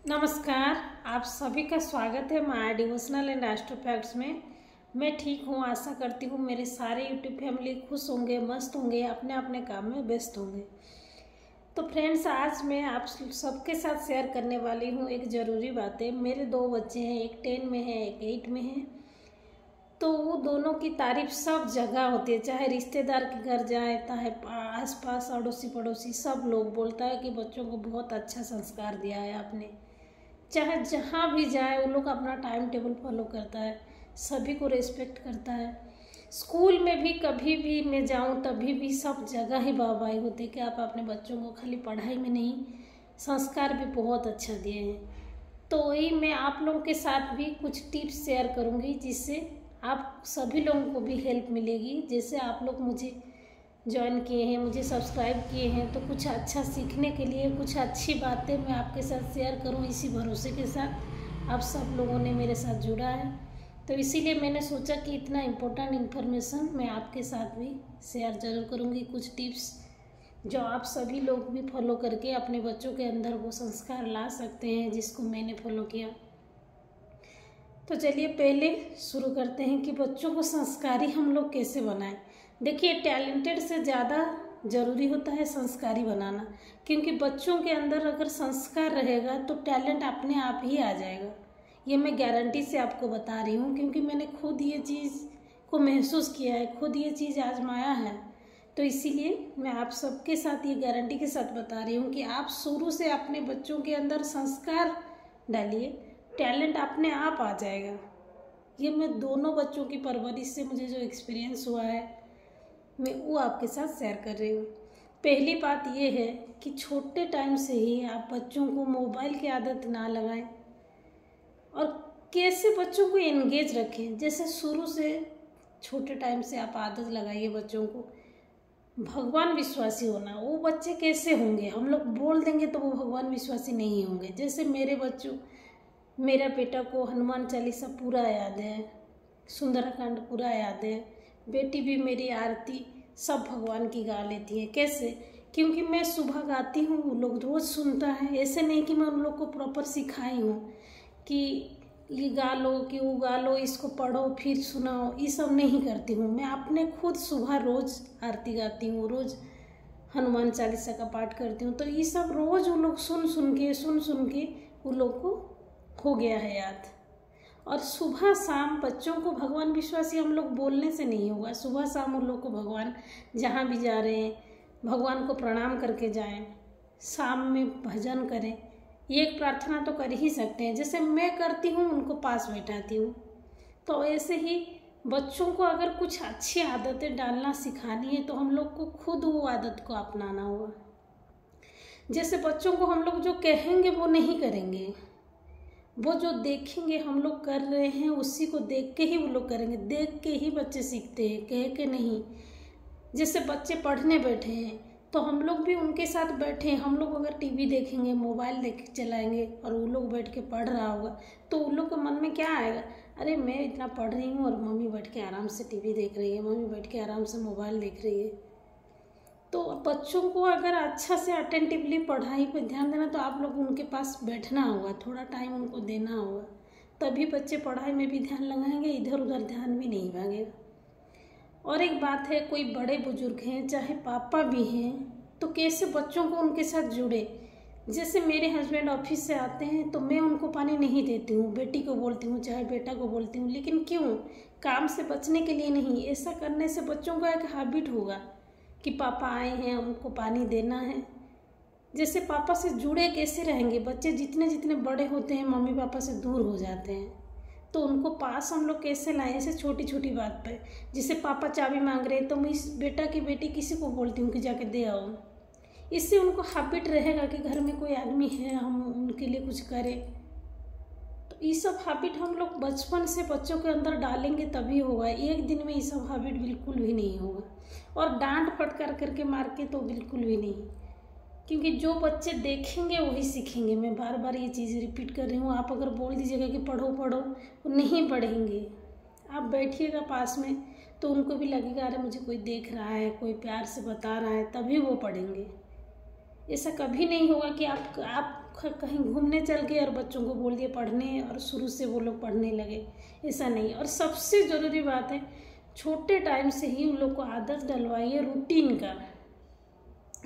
नमस्कार। आप सभी का स्वागत है my devotional and astro facts में। मैं ठीक हूँ, आशा करती हूँ मेरे सारे यूट्यूब फैमिली खुश होंगे, मस्त होंगे, अपने अपने काम में व्यस्त होंगे। तो फ्रेंड्स, आज मैं आप सबके साथ शेयर करने वाली हूँ एक ज़रूरी बात है। मेरे दो बच्चे हैं, एक 10 में है, एक 8 में है। तो वो दोनों की तारीफ सब जगह होती है, चाहे रिश्तेदार के घर जाए, चाहे आसपास अड़ोसी पड़ोसी सब लोग बोलता है कि बच्चों को बहुत अच्छा संस्कार दिया है आपने। चाहे जहाँ भी जाए वो लोग अपना टाइम टेबल फॉलो करता है, सभी को रेस्पेक्ट करता है। स्कूल में भी कभी भी मैं जाऊँ तभी भी सब जगह ही वाहवाही होती है कि आप अपने बच्चों को खाली पढ़ाई में नहीं, संस्कार भी बहुत अच्छा दिए हैं। तो वही मैं आप लोगों के साथ भी कुछ टिप्स शेयर करूँगी, जिससे आप सभी लोगों को भी हेल्प मिलेगी। जैसे आप लोग मुझे ज्वाइन किए हैं, मुझे सब्सक्राइब किए हैं, तो कुछ अच्छा सीखने के लिए, कुछ अच्छी बातें मैं आपके साथ शेयर करूं, इसी भरोसे के साथ आप सब लोगों ने मेरे साथ जुड़ा है। तो इसीलिए मैंने सोचा कि इतना इम्पोर्टेंट इन्फॉर्मेशन मैं आपके साथ भी शेयर ज़रूर करूंगी। कुछ टिप्स जो आप सभी लोग भी फॉलो करके अपने बच्चों के अंदर वो संस्कार ला सकते हैं जिसको मैंने फॉलो किया। तो चलिए पहले शुरू करते हैं कि बच्चों को संस्कारी हम लोग कैसे बनाएं। देखिए, टैलेंटेड से ज़्यादा ज़रूरी होता है संस्कारी बनाना, क्योंकि बच्चों के अंदर अगर संस्कार रहेगा तो टैलेंट अपने आप ही आ जाएगा। ये मैं गारंटी से आपको बता रही हूँ, क्योंकि मैंने खुद ये चीज़ को महसूस किया है, खुद ये चीज़ आजमाया है। तो इसीलिए मैं आप सबके साथ ये गारंटी के साथ बता रही हूँ कि आप शुरू से अपने बच्चों के अंदर संस्कार डालिए, टैलेंट अपने आप आ जाएगा। ये मैं दोनों बच्चों की परवरिश से मुझे जो एक्सपीरियंस हुआ है मैं वो आपके साथ शेयर कर रही हूँ। पहली बात ये है कि छोटे टाइम से ही आप बच्चों को मोबाइल की आदत ना लगाएं और कैसे बच्चों को एंगेज रखें। जैसे शुरू से छोटे टाइम से आप आदत लगाइए बच्चों को भगवान विश्वासी होना। वो बच्चे कैसे होंगे, हम लोग बोल देंगे तो वो भगवान विश्वासी नहीं होंगे। जैसे मेरा बेटा को हनुमान चालीसा पूरा याद है, सुंदरकांड पूरा याद है, बेटी भी मेरी आरती सब भगवान की गा लेती है। कैसे? क्योंकि मैं सुबह गाती हूँ, वो लोग रोज़ सुनता है। ऐसे नहीं कि मैं उन लोग को प्रॉपर सिखाई हूँ कि ये गा लो, कि वो गा लो, इसको पढ़ो फिर सुनाओ, ये सब नहीं करती हूँ। मैं अपने खुद सुबह रोज़ आरती गाती हूँ, रोज़ हनुमान चालीसा का पाठ करती हूँ। तो ये सब रोज़ वो लोग सुन सुन के वो लोग को हो गया है याद। और सुबह शाम बच्चों को भगवान विश्वासी हम लोग बोलने से नहीं होगा। सुबह शाम उन लोग को भगवान, जहाँ भी जा रहे हैं भगवान को प्रणाम करके जाएं, शाम में भजन करें। ये एक प्रार्थना तो कर ही सकते हैं, जैसे मैं करती हूँ, उनको पास बैठाती हूँ। तो ऐसे ही बच्चों को अगर कुछ अच्छी आदतें डालना सिखानी है तो हम लोग को खुद वो आदत को अपनाना होगा। जैसे बच्चों को हम लोग जो कहेंगे वो नहीं करेंगे, वो जो देखेंगे हम लोग कर रहे हैं उसी को देख के ही वो लोग करेंगे। देख के ही बच्चे सीखते हैं, कह के नहीं। जैसे बच्चे पढ़ने बैठे हैं तो हम लोग भी उनके साथ बैठे हैं। हम लोग अगर टीवी देखेंगे, मोबाइल देख चलाएंगे और वो लोग बैठ के पढ़ रहा होगा तो उन लोग के मन में क्या आएगा, अरे मैं इतना पढ़ रही हूँ और मम्मी बैठ के आराम से टीवी देख रही है, मम्मी बैठ के आराम से मोबाइल देख रही है। तो बच्चों को अगर अच्छा से अटेंटिवली पढ़ाई पर ध्यान देना तो आप लोग उनके पास बैठना होगा, थोड़ा टाइम उनको देना होगा, तभी बच्चे पढ़ाई में भी ध्यान लगाएंगे, इधर उधर ध्यान भी नहीं भागेगा। और एक बात है, कोई बड़े बुजुर्ग हैं चाहे पापा भी हैं तो कैसे बच्चों को उनके साथ जुड़े। जैसे मेरे हस्बैंड ऑफिस से आते हैं तो मैं उनको पानी नहीं देती हूँ, बेटी को बोलती हूँ चाहे बेटा को बोलती हूँ। लेकिन क्यों? काम से बचने के लिए नहीं। ऐसा करने से बच्चों का एक हैबिट होगा कि पापा आए हैं हमको पानी देना है। जैसे पापा से जुड़े कैसे रहेंगे बच्चे? जितने जितने बड़े होते हैं मम्मी पापा से दूर हो जाते हैं, तो उनको पास हम लोग कैसे लाएं? ऐसे छोटी छोटी बात पे, जैसे पापा चाबी मांग रहे हैं तो मैं इस बेटा की बेटी किसी को बोलती हूँ कि जाके दे आओ। इससे उनको हैबिट रहेगा कि घर में कोई आदमी है, हम उनके लिए कुछ करें। तो ये सब हैबिट हम लोग बचपन से बच्चों के अंदर डालेंगे तभी होगा। एक दिन में ये सब हैबिट बिल्कुल भी नहीं होगा। और डांट फटकार करके मार के तो बिल्कुल भी नहीं, क्योंकि जो बच्चे देखेंगे वही सीखेंगे। मैं बार बार ये चीज़ रिपीट कर रही हूँ। आप अगर बोल दीजिएगा कि पढ़ो पढ़ो, वो नहीं पढ़ेंगे। आप बैठिएगा पास में तो उनको भी लगेगा अरे मुझे कोई देख रहा है, कोई प्यार से बता रहा है, तभी वो पढ़ेंगे। ऐसा कभी नहीं होगा कि आप कहीं घूमने चल गए और बच्चों को बोल दिए पढ़ने और शुरू से वो लोग पढ़ने लगे, ऐसा नहीं। और सबसे ज़रूरी बात है, छोटे टाइम से ही उन लोग को आदत डलवाइए रूटीन का।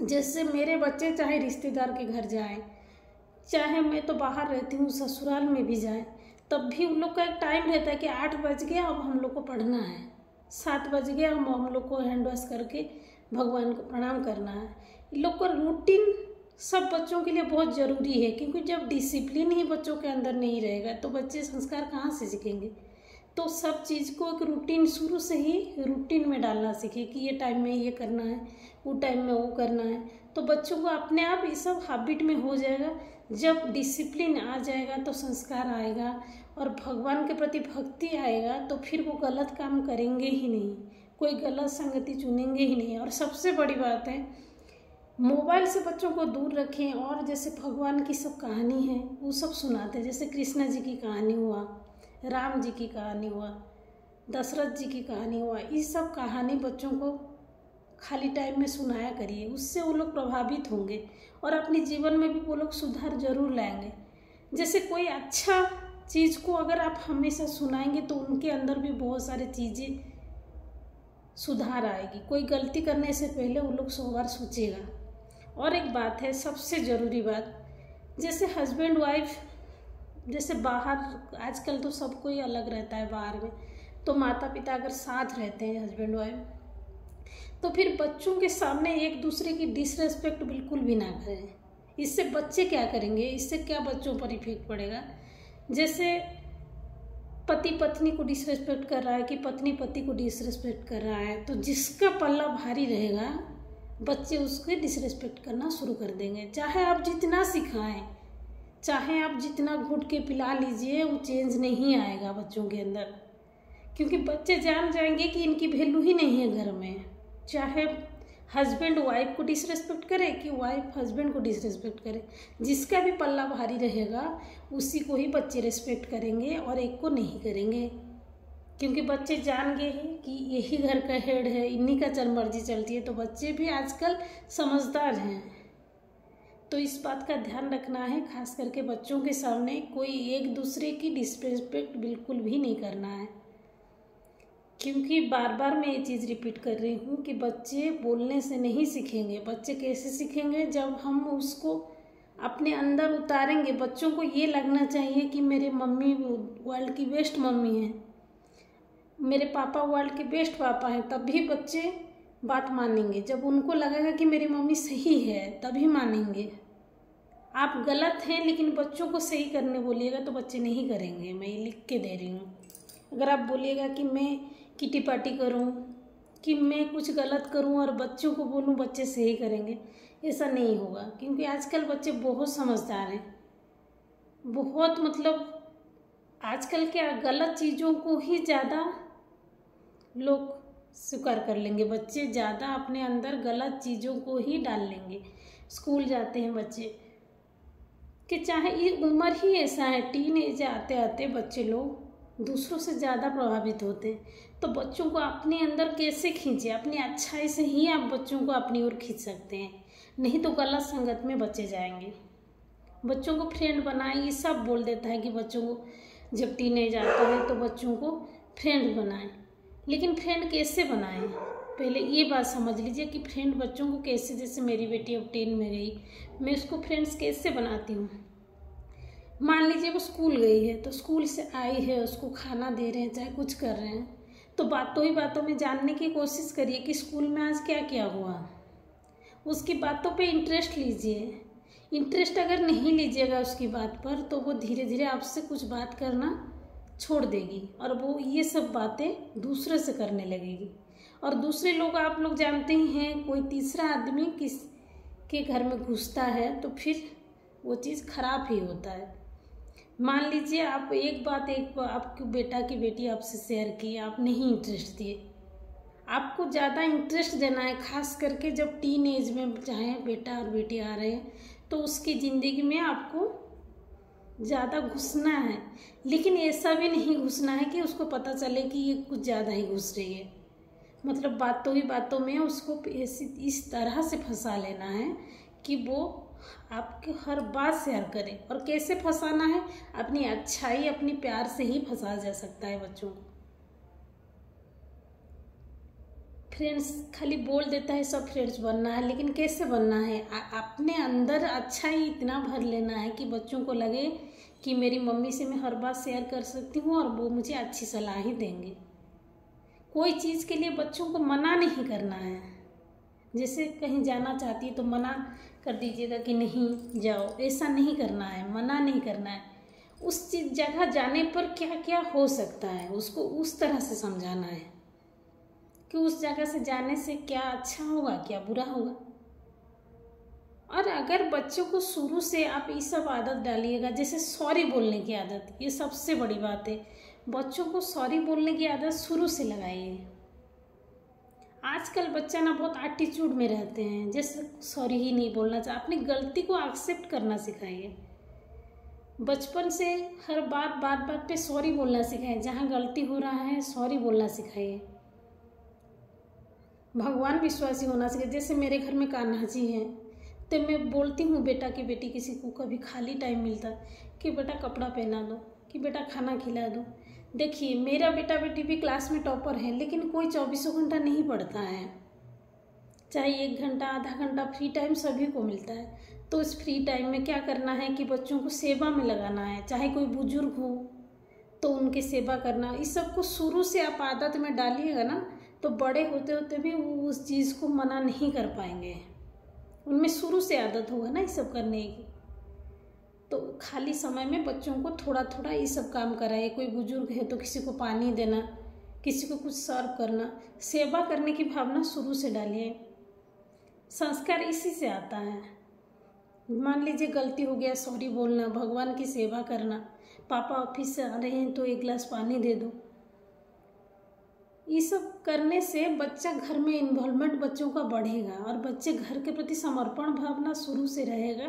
जैसे मेरे बच्चे चाहे रिश्तेदार के घर जाएं, चाहे मैं तो बाहर रहती हूँ ससुराल में भी जाएं, तब भी उन लोग का एक टाइम रहता है कि 8 बज गया अब हम लोग को पढ़ना है, 7 बज गया हम लोग को हैंड वॉश करके भगवान को प्रणाम करना है। इन लोग का रूटीन सब बच्चों के लिए बहुत ज़रूरी है, क्योंकि जब डिसिप्लिन ही बच्चों के अंदर नहीं रहेगा तो बच्चे संस्कार कहाँ से सीखेंगे। तो सब चीज़ को एक रूटीन, शुरू से ही रूटीन में डालना सीखे कि ये टाइम में ये करना है, वो टाइम में वो करना है, तो बच्चों को अपने आप ये सब हैबिट में हो जाएगा। जब डिसिप्लिन आ जाएगा तो संस्कार आएगा और भगवान के प्रति भक्ति आएगा, तो फिर वो गलत काम करेंगे ही नहीं, कोई गलत संगति चुनेंगे ही नहीं। और सबसे बड़ी बात है, मोबाइल से बच्चों को दूर रखें। और जैसे भगवान की सब कहानी है वो सब सुनाते हैं, जैसे कृष्ण जी की कहानी हुआ, राम जी की कहानी हुआ, दशरथ जी की कहानी हुआ, ये सब कहानी बच्चों को खाली टाइम में सुनाया करिए, उससे वो लोग प्रभावित होंगे और अपने जीवन में भी वो लोग सुधार जरूर लाएंगे। जैसे कोई अच्छा चीज़ को अगर आप हमेशा सुनाएंगे तो उनके अंदर भी बहुत सारी चीज़ें सुधार आएगी। कोई गलती करने से पहले वो लोग 100 बार सोचेगा। और एक बात है, सबसे ज़रूरी बात, जैसे हस्बैंड वाइफ, जैसे बाहर आजकल तो सब कोई अलग रहता है बाहर में, तो माता पिता अगर साथ रहते हैं हस्बैंड वाइफ, तो फिर बच्चों के सामने एक दूसरे की डिसरेस्पेक्ट बिल्कुल भी ना करें। इससे बच्चे क्या करेंगे, इससे क्या बच्चों पर इफेक्ट पड़ेगा। जैसे पति पत्नी को डिसरेस्पेक्ट कर रहा है कि पत्नी पति को डिसरेस्पेक्ट कर रहा है, तो जिसका पल्ला भारी रहेगा बच्चे उसके डिसरेस्पेक्ट करना शुरू कर देंगे। चाहे आप जितना सिखाएं, चाहे आप जितना घुट के पिला लीजिए, वो चेंज नहीं आएगा बच्चों के अंदर, क्योंकि बच्चे जान जाएंगे कि इनकी वैल्यू ही नहीं है घर में। चाहे हस्बैंड वाइफ को डिसरेस्पेक्ट करे कि वाइफ हस्बैंड को डिसरेस्पेक्ट करे, जिसका भी पल्ला भारी रहेगा उसी को ही बच्चे रिस्पेक्ट करेंगे और एक को नहीं करेंगे, क्योंकि बच्चे जान गए हैं कि यही घर का हेड है, इन्हीं का चल मर्जी चलती है। तो बच्चे भी आजकल समझदार हैं, तो इस बात का ध्यान रखना है, खास करके बच्चों के सामने कोई एक दूसरे की डिसरेस्पेक्ट बिल्कुल भी नहीं करना है। क्योंकि बार बार मैं ये चीज़ रिपीट कर रही हूँ कि बच्चे बोलने से नहीं सीखेंगे। बच्चे कैसे सीखेंगे, जब हम उसको अपने अंदर उतारेंगे। बच्चों को ये लगना चाहिए कि मेरे मम्मी वर्ल्ड की बेस्ट मम्मी है, मेरे पापा वर्ल्ड के बेस्ट पापा हैं, तभी बच्चे बात मानेंगे। जब उनको लगेगा कि मेरी मम्मी सही है तभी मानेंगे। आप गलत हैं लेकिन बच्चों को सही करने बोलिएगा तो बच्चे नहीं करेंगे, मैं ये लिख के दे रही हूँ। अगर आप बोलिएगा कि मैं किटी पार्टी करूं, कि मैं कुछ गलत करूं और बच्चों को बोलूं बच्चे सही करेंगे, ऐसा नहीं होगा। क्योंकि आजकल बच्चे बहुत समझदार हैं, बहुत, मतलब आजकल क्या गलत चीज़ों को ही ज़्यादा लोग स्वीकार कर लेंगे। बच्चे ज़्यादा अपने अंदर गलत चीज़ों को ही डाल लेंगे। स्कूल जाते हैं बच्चे कि चाहे ये उम्र ही ऐसा है, टीन एज आते आते बच्चे लोग दूसरों से ज़्यादा प्रभावित होते हैं। तो बच्चों को अपने अंदर कैसे खींचे, अपनी अच्छाई से ही आप बच्चों को अपनी ओर खींच सकते हैं, नहीं तो गलत संगत में बच्चे जाएंगे। बच्चों को फ्रेंड बनाएं, ये सब बोल देता है कि बच्चों को जब टीनेज आता है तो बच्चों को फ्रेंड बनाएं, लेकिन फ्रेंड कैसे बनाएं, पहले ये बात समझ लीजिए कि फ्रेंड बच्चों को कैसे, जैसे मेरी बेटी अब 10 में गई, मैं उसको फ्रेंड्स कैसे बनाती हूँ। मान लीजिए वो स्कूल गई है, तो स्कूल से आई है, उसको खाना दे रहे हैं, चाहे कुछ कर रहे हैं, तो बातों ही बातों में जानने की कोशिश करिए कि स्कूल में आज क्या क्या हुआ। उसकी बातों पे इंटरेस्ट लीजिए। इंटरेस्ट अगर नहीं लीजिएगा उसकी बात पर, तो वो धीरे धीरे आपसे कुछ बात करना छोड़ देगी और वो ये सब बातें दूसरे से करने लगेगी। और दूसरे लोग, आप लोग जानते ही हैं, कोई तीसरा आदमी किस के घर में घुसता है तो फिर वो चीज़ खराब ही होता है। मान लीजिए आप एक बात आपके बेटा की बेटी आपसे शेयर की, आप नहीं इंटरेस्ट दिए। आपको ज़्यादा इंटरेस्ट देना है, खास करके जब टीन एज में चाहे बेटा और बेटी आ रहे हैं, तो उसकी ज़िंदगी में आपको ज़्यादा घुसना है। लेकिन ऐसा भी नहीं घुसना है कि उसको पता चले कि ये कुछ ज़्यादा ही घुस रही है। मतलब बातों ही बातों में उसको इस तरह से फंसा लेना है कि वो आपकी हर बात शेयर करें। और कैसे फंसाना है, अपनी अच्छाई अपनी प्यार से ही फंसाया जा सकता है बच्चों को। फ्रेंड्स खाली बोल देता है सब फ्रेंड्स बनना है, लेकिन कैसे बनना है, अपने अंदर अच्छाई इतना भर लेना है कि बच्चों को लगे कि मेरी मम्मी से मैं हर बात शेयर कर सकती हूँ और वो मुझे अच्छी सलाह ही देंगे। कोई चीज़ के लिए बच्चों को मना नहीं करना है। जैसे कहीं जाना चाहती है तो मना कर दीजिएगा कि नहीं जाओ, ऐसा नहीं करना है, मना नहीं करना है। उस चीज़ जगह जाने पर क्या क्या हो सकता है उसको उस तरह से समझाना है कि उस जगह से जाने से क्या अच्छा होगा क्या बुरा होगा। और अगर बच्चों को शुरू से आप ये सब आदत डालिएगा, जैसे सॉरी बोलने की आदत, ये सबसे बड़ी बात है। बच्चों को सॉरी बोलने की आदत शुरू से लगाइए। आजकल बच्चा ना बहुत एटीट्यूड में रहते हैं, जैसे सॉरी ही नहीं बोलना चाहिए। अपनी गलती को एक्सेप्ट करना सिखाइए। बचपन से हर बात पे सॉरी बोलना सिखाइए। जहाँ गलती हो रहा है सॉरी बोलना सिखाइए। भगवान विश्वासी होना चाहिए। जैसे मेरे घर में कान्हा जी हैं तो मैं बोलती हूँ बेटा की बेटी किसी को कभी खाली टाइम मिलता कि बेटा कपड़ा पहना दो, कि बेटा खाना खिला दो। देखिए मेरा बेटा बेटी भी क्लास में टॉपर है, लेकिन कोई 24 घंटा नहीं पढ़ता है। चाहे 1 घंटा आधा घंटा फ्री टाइम सभी को मिलता है। तो इस फ्री टाइम में क्या करना है कि बच्चों को सेवा में लगाना है। चाहे कोई बुजुर्ग हो तो उनकी सेवा करना, इस सब को शुरू से आप आदत में डालिएगा ना, तो बड़े होते होते भी वो उस चीज़ को मना नहीं कर पाएंगे। उनमें शुरू से आदत होगा ना ये सब करने की। तो खाली समय में बच्चों को थोड़ा थोड़ा ये सब काम कराइए। कोई बुजुर्ग है तो किसी को पानी देना, किसी को कुछ सर्व करना, सेवा करने की भावना शुरू से डालिए। संस्कार इसी से आता है। मान लीजिए गलती हो गया, सॉरी बोलना, भगवान की सेवा करना, पापा ऑफिस से आ रहे हैं तो 1 गिलास पानी दे दो। ये सब करने से बच्चा घर में इन्वॉल्वमेंट बच्चों का बढ़ेगा और बच्चे घर के प्रति समर्पण भावना शुरू से रहेगा।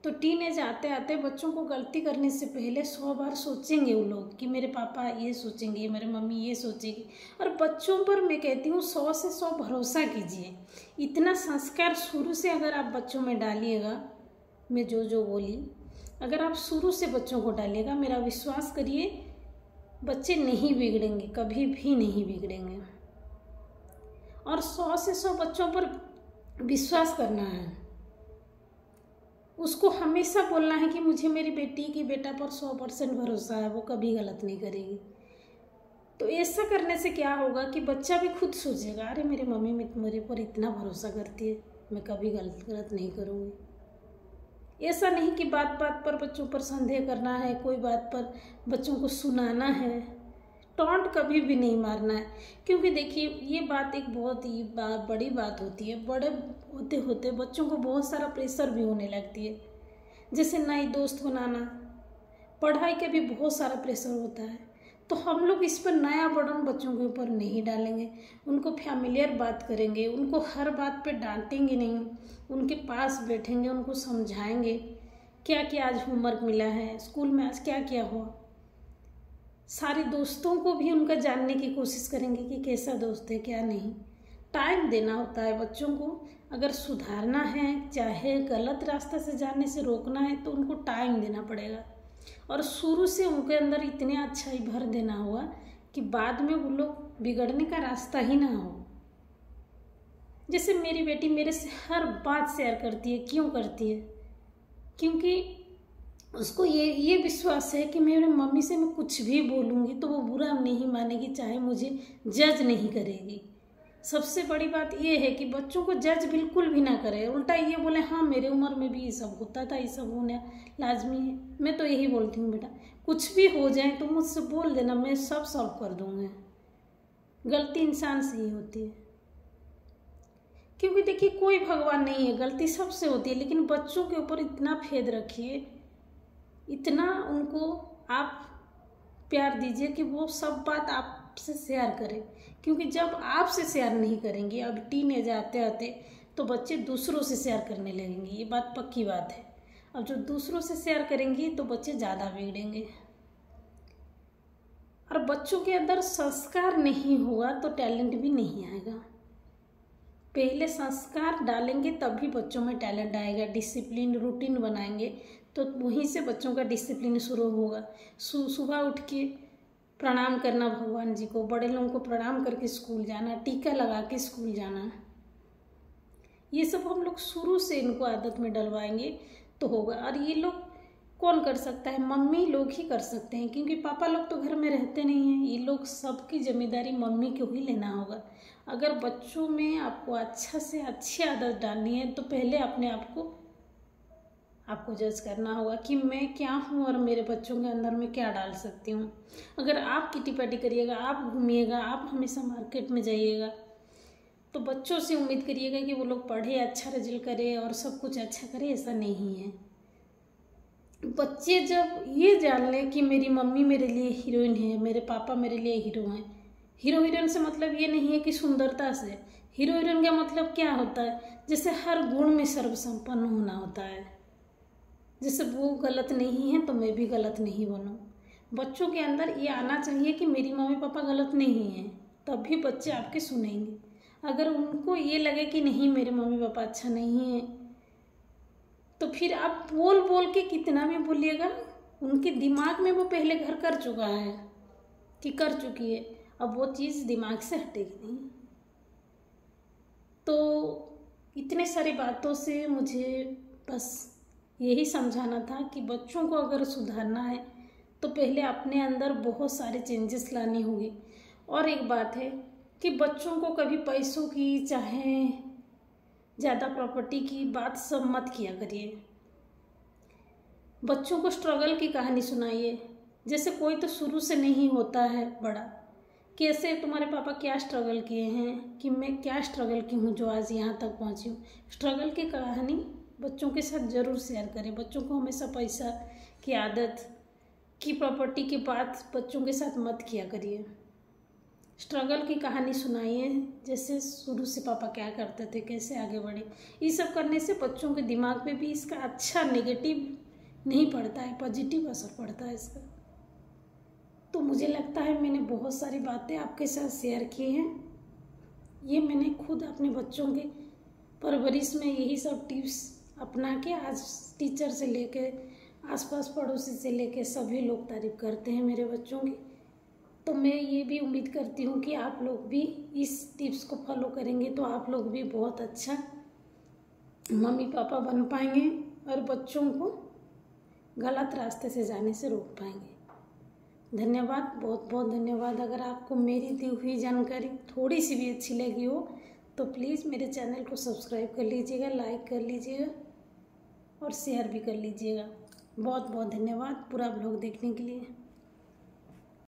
तो टीनेज आते आते बच्चों को गलती करने से पहले 100 बार सोचेंगे वो लोग कि मेरे पापा ये सोचेंगे, मेरे मम्मी ये सोचेगी। और बच्चों पर मैं कहती हूँ 100 से 100 भरोसा कीजिए। इतना संस्कार शुरू से अगर आप बच्चों में डालिएगा, मैं जो बोली अगर आप शुरू से बच्चों को डालिएगा, मेरा विश्वास करिए बच्चे नहीं बिगड़ेंगे, कभी भी नहीं बिगड़ेंगे। और 100 से 100 बच्चों पर विश्वास करना है। उसको हमेशा बोलना है कि मुझे मेरी बेटी की बेटा पर 100% भरोसा है, वो कभी गलत नहीं करेगी। तो ऐसा करने से क्या होगा कि बच्चा भी खुद सोचेगा, अरे मेरी मम्मी मेरे पर इतना भरोसा करती है, मैं कभी गलत नहीं करूँगी। ऐसा नहीं कि बात बात पर बच्चों पर संदेह करना है, कोई बात पर बच्चों को सुनाना है, टॉन्ट कभी भी नहीं मारना है। क्योंकि देखिए ये बात एक बहुत ही बड़ी बात होती है। बड़े होते होते बच्चों को बहुत सारा प्रेशर भी होने लगती है। जैसे नई दोस्त बनाना, पढ़ाई का भी बहुत सारा प्रेशर होता है। तो हम लोग इस पर नया बर्डन बच्चों के ऊपर नहीं डालेंगे। उनको फैमिलियर बात करेंगे, उनको हर बात पे डांटेंगे नहीं, उनके पास बैठेंगे, उनको समझाएंगे क्या क्या आज होमवर्क मिला है, स्कूल में आज क्या क्या हुआ। सारे दोस्तों को भी उनका जानने की कोशिश करेंगे कि कैसा दोस्त है क्या नहीं। टाइम देना होता है बच्चों को। अगर सुधारना है, चाहे गलत रास्ते से जाने से रोकना है, तो उनको टाइम देना पड़ेगा। और शुरू से उनके अंदर इतने अच्छाई भर देना होगा कि बाद में वो लोग बिगड़ने का रास्ता ही ना हो। जैसे मेरी बेटी मेरे से हर बात शेयर करती है। क्यों करती है? क्योंकि उसको ये विश्वास है कि मेरे मम्मी से मैं कुछ भी बोलूँगी तो वो बुरा नहीं मानेगी, चाहे मुझे जज नहीं करेगी। सबसे बड़ी बात ये है कि बच्चों को जज बिल्कुल भी ना करे। उल्टा ये बोले हाँ मेरे उम्र में भी ये सब होता था, ये सब होना लाजमी है। मैं तो यही बोलती हूँ बेटा कुछ भी हो जाए तो मुझसे बोल देना, मैं सब सॉल्व कर दूँगा। गलती इंसान से ही होती है। क्योंकि देखिए कोई भगवान नहीं है, गलती सबसे होती है। लेकिन बच्चों के ऊपर इतना फेद रखिए, इतना उनको आप प्यार दीजिए कि वो सब बात आपसे शेयर करें। क्योंकि जब आपसे शेयर नहीं करेंगे, अब टीनेज आते आते तो बच्चे दूसरों से शेयर करने लगेंगे। ये बात पक्की बात है। अब जो दूसरों से शेयर करेंगी तो बच्चे ज़्यादा बिगड़ेंगे। और बच्चों के अंदर संस्कार नहीं होगा तो टैलेंट भी नहीं आएगा। पहले संस्कार डालेंगे तभी बच्चों में टैलेंट आएगा। डिसिप्लिन रूटीन बनाएंगे तो वहीं से बच्चों का डिसिप्लिन शुरू होगा। सुबह उठ के प्रणाम करना भगवान जी को, बड़े लोगों को प्रणाम करके स्कूल जाना, टीका लगा के स्कूल जाना, ये सब हम लोग शुरू से इनको आदत में डलवाएंगे तो होगा। और ये लोग कौन कर सकता है? मम्मी लोग ही कर सकते हैं, क्योंकि पापा लोग तो घर में रहते नहीं हैं। ये लोग सबकी जिम्मेदारी मम्मी को ही लेना होगा। अगर बच्चों में आपको अच्छा से अच्छी आदत डालनी है तो पहले अपने आप को आपको जज करना होगा कि मैं क्या हूँ और मेरे बच्चों के अंदर में क्या डाल सकती हूँ। अगर आप किटी पार्टी करिएगा, आप घूमिएगा, आप हमेशा मार्केट में जाइएगा, तो बच्चों से उम्मीद करिएगा कि वो लोग पढ़े, अच्छा रिजल्ट करे और सब कुछ अच्छा करे, ऐसा नहीं है। बच्चे जब ये जान लें कि मेरी मम्मी मेरे लिए हीरोइन है, मेरे पापा मेरे लिए हीरो हैं। हीरो हीरोइन से मतलब ये नहीं है कि सुंदरता से। हीरो हीरोइन का मतलब क्या होता है? जैसे हर गुण में सर्वसंपन्न होना होता है। जैसे वो गलत नहीं है तो मैं भी गलत नहीं बनूं। बच्चों के अंदर ये आना चाहिए कि मेरी मम्मी पापा गलत नहीं हैं, तभी बच्चे आपके सुनेंगे। अगर उनको ये लगे कि नहीं मेरे मम्मी पापा अच्छा नहीं है, तो फिर आप बोल बोल के कितना भी बोलिएगा, उनके दिमाग में वो पहले घर कर चुका है कि कर चुकी है, अब वो चीज़ दिमाग से हटेगी नहीं। तो इतने सारी बातों से मुझे बस यही समझाना था कि बच्चों को अगर सुधारना है तो पहले अपने अंदर बहुत सारे चेंजेस लानी होगी। और एक बात है कि बच्चों को कभी पैसों की चाहे ज़्यादा प्रॉपर्टी की बात सब मत किया करिए। बच्चों को स्ट्रगल की कहानी सुनाइए। जैसे कोई तो शुरू से नहीं होता है बड़ा, कैसे तुम्हारे पापा क्या स्ट्रगल किए हैं, कि मैं क्या स्ट्रगल की हूँ जो आज यहाँ तक पहुँची हूँ। स्ट्रगल की कहानी बच्चों के साथ ज़रूर शेयर करें। बच्चों को हमेशा पैसा की आदत की प्रॉपर्टी की बात बच्चों के साथ मत किया करिए। स्ट्रगल की कहानी सुनाइए, जैसे शुरू से पापा क्या करते थे, कैसे आगे बढ़े। ये सब करने से बच्चों के दिमाग में भी इसका अच्छा नेगेटिव नहीं पड़ता है, पॉजिटिव असर पड़ता है इसका। तो मुझे लगता है मैंने बहुत सारी बातें आपके साथ शेयर की हैं। ये मैंने खुद अपने बच्चों के परवरिश में यही सब टिप्स अपना के आज टीचर से लेके आसपास पड़ोसी से लेके सभी लोग तारीफ करते हैं मेरे बच्चों की। तो मैं ये भी उम्मीद करती हूँ कि आप लोग भी इस टिप्स को फॉलो करेंगे तो आप लोग भी बहुत अच्छा मम्मी पापा बन पाएंगे और बच्चों को गलत रास्ते से जाने से रोक पाएंगे। धन्यवाद, बहुत बहुत धन्यवाद। अगर आपको मेरी दी हुई जानकारी थोड़ी सी भी अच्छी लगी हो तो प्लीज़ मेरे चैनल को सब्सक्राइब कर लीजिएगा, लाइक कर लीजिएगा और शेयर भी कर लीजिएगा। बहुत बहुत धन्यवाद पूरा ब्लॉग देखने के लिए।